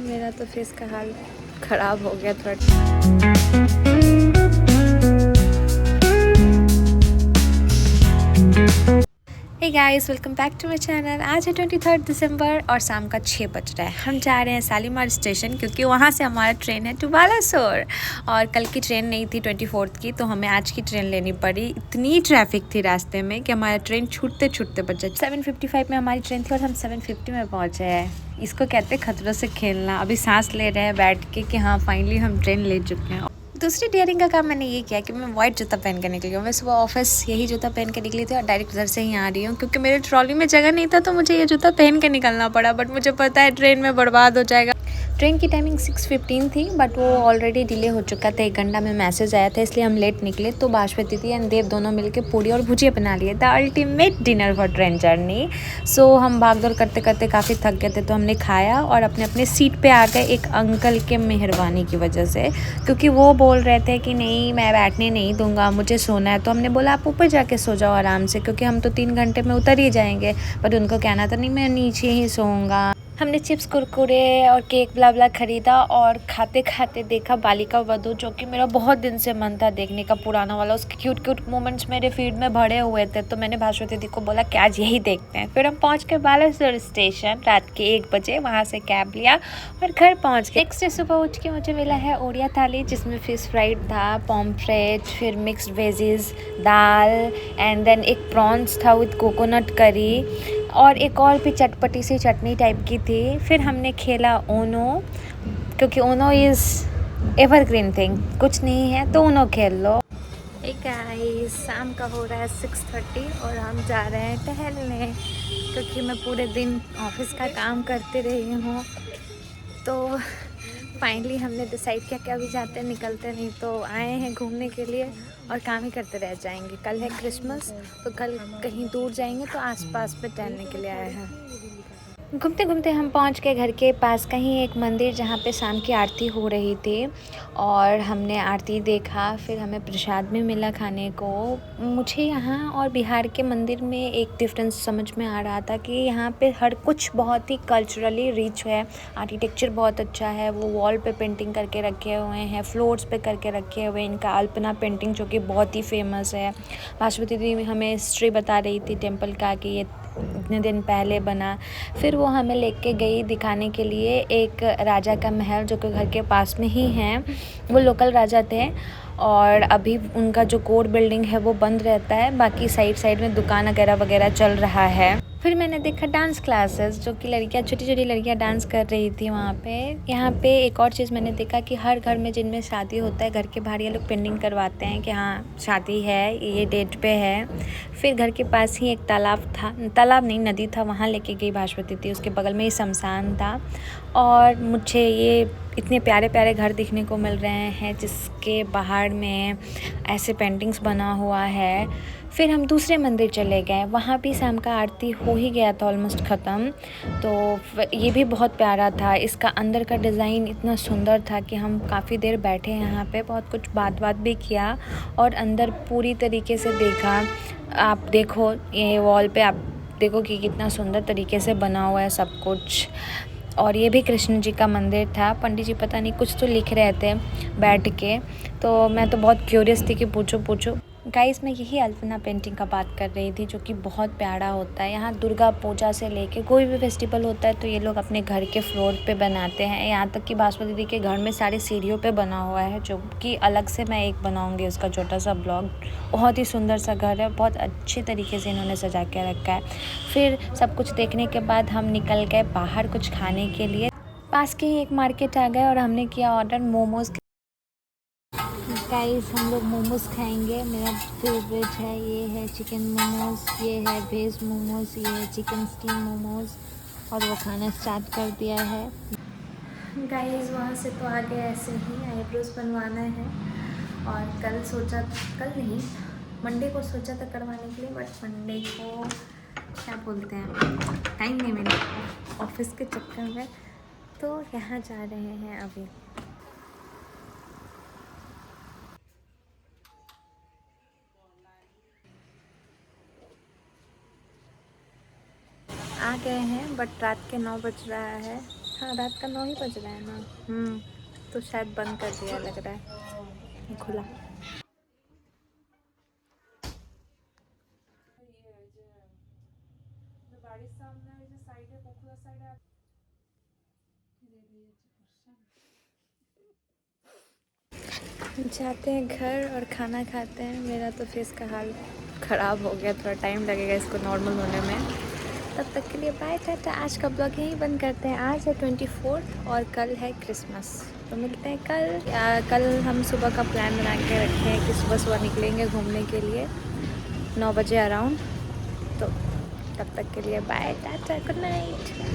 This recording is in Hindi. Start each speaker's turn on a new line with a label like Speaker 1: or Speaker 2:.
Speaker 1: मेरा तो फेस का हाल ख़राब हो गया थोड़ा। Hey guys, welcome back to my channel. आज है 23 दिसंबर और शाम का 6 बज रहा है। हम जा रहे हैं शालीमार स्टेशन क्योंकि वहाँ से हमारा ट्रेन है टू बालासोर। और कल की ट्रेन नहीं थी 24 की, तो हमें आज की ट्रेन लेनी पड़ी। इतनी ट्रैफिक थी रास्ते में कि हमारा ट्रेन छूटते छूटते बचा। 7:55 में हमारी ट्रेन थी और हम 7:50 में पहुँचे हैं। इसको कहते हैं खतरों से खेलना। अभी सांस ले रहे हैं बैठ के कि हाँ फाइनली हम ट्रेन ले चुके हैं। दूसरी डेयरिंग का काम मैंने ये किया कि मैं वाइट जूता पहन कर निकली हूँ। मैं सुबह ऑफिस यही जूता पहन के निकली थी और डायरेक्ट उधर से ही आ रही हूँ क्योंकि मेरे ट्रॉली में जगह नहीं था, तो मुझे ये जूता पहन के निकलना पड़ा। बट मुझे पता है ट्रेन में बर्बाद हो जाएगा। ट्रेन की टाइमिंग 6:15 थी बट वो ऑलरेडी डिले हो चुका था। 1 घंटा में मैसेज आया था, इसलिए हम लेट निकले। तो बाशपति दी एंड देव दोनों मिलकर पूड़ी और भुजिया बना लिए। The ultimate dinner for train journey. So हम भाग दौड़ करते करते काफ़ी थक गए थे, तो हमने खाया और अपने अपने सीट पे आ गए एक अंकल के मेहरबानी की वजह से, क्योंकि वो बोल रहे थे कि नहीं मैं बैठने नहीं दूंगा, मुझे सोना है। तो हमने बोला आप ऊपर जाके सो जाओ आराम से, क्योंकि हम तो 3 घंटे में उतर ही जाएंगे। बट उनको कहना था नहीं मैं नीचे ही सोऊंगा। हमने चिप्स कुरकुरे और केक ब्ला खरीदा और खाते खाते देखा बालिका वधू, जो कि मेरा बहुत दिन से मन था देखने का, पुराना वाला। उसके क्यूट क्यूट मोमेंट्स मेरे फीड में भरे हुए थे, तो मैंने भास्वती दी को बोला कि आज यही देखते हैं। फिर हम पहुंच गए बालासोर स्टेशन रात के 1 बजे। वहां से कैब लिया और घर पहुंच गए। नेक्स्ट डे सुबह उठ के मुझे मिला है ओडिया थाली, जिसमें फिश फ्राइड था, पॉम्फ्रेट, फिर mixed veggies, dal and then एक प्रॉन्स था विद कोकोनट करी और एक और भी चटपटी सी चटनी टाइप की थी। फिर हमने खेला ओनो, क्योंकि ओनो इज़ एवरग्रीन थिंग, कुछ नहीं है तो ओनो खेल लो। एक गाइस, शाम का हो रहा है 6:30 और हम जा रहे हैं टहलने, क्योंकि मैं पूरे दिन ऑफिस का काम करते रही हूँ। तो फाइनली हमने डिसाइड किया कि अभी जाते निकलते नहीं, तो आए हैं घूमने के लिए और काम ही करते रह जाएंगे। कल है क्रिसमस, तो कल कहीं दूर जाएंगे, तो आसपास में टहलने के लिए आए हैं। घूमते घूमते हम पहुंच गए घर के पास का ही एक मंदिर, जहां पे शाम की आरती हो रही थी और हमने आरती देखा। फिर हमें प्रसाद भी मिला खाने को। मुझे यहाँ और बिहार के मंदिर में एक डिफरेंस समझ में आ रहा था कि यहाँ पे हर कुछ बहुत ही कल्चरली रिच है। आर्किटेक्चर बहुत अच्छा है। वो वॉल पे पेंटिंग करके रखे हुए हैं, फ्लोर्स पे करके रखे हुए हैं। इनका अल्पना पेंटिंग जो कि बहुत ही फेमस है। भास्वती दी हमें हिस्ट्री बता रही थी टेम्पल का कि ये इतने दिन पहले बना। फिर वो हमें लेके गई दिखाने के लिए एक राजा का महल, जो कि घर के पास में ही है। वो लोकल राजा थे और अभी उनका जो कोर बिल्डिंग है वो बंद रहता है, बाकी साइड साइड में दुकान वगैरह चल रहा है। फिर मैंने देखा डांस क्लासेस, जो कि लड़कियां, छोटी छोटी लड़कियां डांस कर रही थी वहाँ पे। यहाँ पे एक और चीज़ मैंने देखा कि हर घर में जिनमें शादी होता है, घर के बाहर ये लोग पेंटिंग करवाते हैं कि हाँ शादी है, ये डेट पे है। फिर घर के पास ही एक तालाब था, तालाब नहीं नदी था, वहाँ लेके गई भास्वती थी। उसके बगल में ही शमशान था और मुझे ये इतने प्यारे प्यारे घर दिखने को मिल रहे हैं जिसके बाहर में ऐसे पेंटिंग्स बना हुआ है। फिर हम दूसरे मंदिर चले गए, वहाँ भी शाम का आरती हो ही गया था, ऑलमोस्ट ख़त्म। तो ये भी बहुत प्यारा था। इसका अंदर का डिज़ाइन इतना सुंदर था कि हम काफ़ी देर बैठे यहाँ पे, बहुत कुछ बात भी किया और अंदर पूरी तरीके से देखा। आप देखो ये वॉल पे, आप देखो कि कितना सुंदर तरीके से बना हुआ है सब कुछ। और ये भी कृष्ण जी का मंदिर था। पंडित जी पता नहीं कुछ तो लिख रहे थे बैठ के, तो मैं तो बहुत क्यूरियस थी कि पूछो। गाइस, मैं यही अल्पना पेंटिंग का बात कर रही थी, जो कि बहुत प्यारा होता है। यहाँ दुर्गा पूजा से लेके कोई भी फेस्टिवल होता है तो ये लोग अपने घर के फ्लोर पे बनाते हैं। यहाँ तक कि भास्वती दीदी के घर में सारे सीढ़ियों पे बना हुआ है, जो कि अलग से मैं एक बनाऊँगी उसका छोटा सा ब्लॉग। बहुत ही सुंदर सा घर है, बहुत अच्छे तरीके से इन्होंने सजा के रखा है। फिर सब कुछ देखने के बाद हम निकल गए बाहर कुछ खाने के लिए। पास के ही एक मार्केट आ गए और हमने किया ऑर्डर मोमोज़। गाइस, हम लोग मोमोज़ खाएंगे। मेरा फेवरेट है, ये है चिकन मोमोज़, ये है वेज मोमोज़, ये है चिकन स्टीम मोमोज़। और वो खाना स्टार्ट कर दिया है। गाइस, वहाँ से तो आगे ऐसे ही आईब्रोज़ बनवाना है और कल नहीं, मंडे को सोचा था करवाने के लिए, बट मंडे को क्या बोलते हैं, टाइम नहीं मिला ऑफिस के चक्कर में। तो यहाँ जा रहे हैं अभी। आ गए हैं बट रात के 9 बज रहा है। हाँ रात का 9 ही बज रहा है ना। तो शायद बंद कर दिया लग रहा है, खुला। जाते हैं घर और खाना खाते हैं। मेरा तो फेस का हाल ख़राब हो गया, थोड़ा टाइम लगेगा इसको नॉर्मल होने में। तब तक के लिए बाय टाटा। आज का ब्लॉग यहीं बंद करते हैं। आज है 24 और कल है क्रिसमस। तो मिलते हैं कल। कल हम सुबह का प्लान बना के रखे हैं कि सुबह सुबह निकलेंगे घूमने के लिए 9 बजे अराउंड। तो तब तक के लिए बाय टाटा, गुड नाइट।